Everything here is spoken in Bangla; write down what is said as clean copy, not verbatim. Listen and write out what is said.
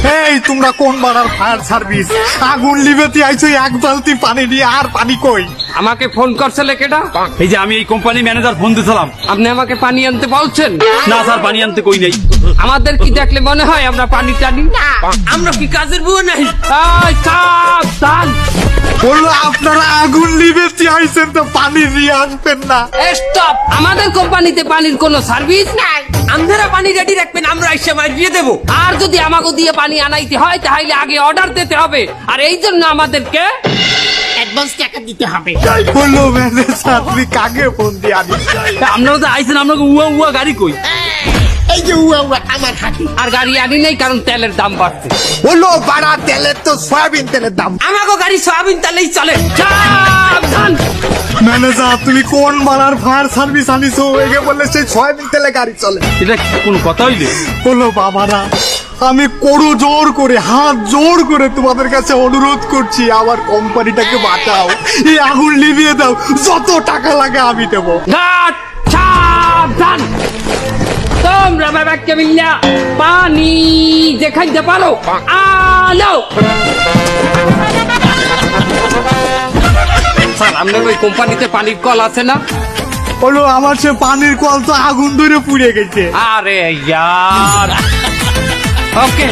এই তোমরা কোন বাড়ার ফায়ার সার্ভিস? আগুন লিবেতে আইছো এক বালতি পানি নিয়ে, আর পানি কই? আমাকে ফোন করছে কেডা? এই যে আমি এই কোম্পানি ম্যানেজার ফোন দিছিলাম। আপনি আমাকে পানি আনতে বলছেন? না স্যার, পানি আনতে কই নাই। আমাদের কি দেখলে মনে হয় আমরা পানি টানি? আমরা কি কাজের বুয়া নাই? সাবধান! বললো আপনারা আগুন লিবেতে আইছেন তো পানি নিয়ে আসবেন না। স্টপ! আমাদের কোম্পানিতে পানির কোনো সার্ভিস নাই। আপনারা পানি রেডি রাখবেন, আমরা এসে মাই দিয়ে দেবো। আর যদি আমাকে দিয়ে পানি আনাইতে হয় তাহলে আগে অর্ডার দিতে হবে, আর এই জন্য আমাদেরকে অ্যাডভান্স টাকা দিতে হবে। বললো ম্যানেজার তুমি কাকে ফোন দিয়ে আনিস? আপনারা তো আইছেন, আপনাকে উয়া উয়া গাড়ি কই? এই যে উয়া উয়া আমার হাতে। আর গাড়ি আনি নাই, কারণ তেলের দাম বাড়ছে। বললো বাড়া তেলের তো সয়াবিন তেলের দাম। আমাকে গাড়ি সয়াবিন তেলেই চলে। সাবধান! ম্যানেজার তুমি কোন বাড়ার ফায়ার সার্ভিস আনিছো? একে বললে সেই সয়াবিন তেলে গাড়ি চলে। এটা কি কোনো কথা হইলে? বললো বাবারা আমি করো জোর করে, হাত জোর করে তোমাদের কাছে অনুরোধ করছি, আমার কোম্পানিটাকে বাঁচাও, এই আগুন লিভিয়ে দাও, যত টাকা লাগে আমি দেবো। ঘাট! সাবধান! তোমরা বাবাকে মিল্লা পানি দেখাইতে পারো? আলো! স্যার, আপনার ওই কোম্পানিতে পানির কল আছে না? বললো আমার সে পানির কল তো আগুন ধরে পুড়ে গেছে। আরে ইয়ার! ওকে,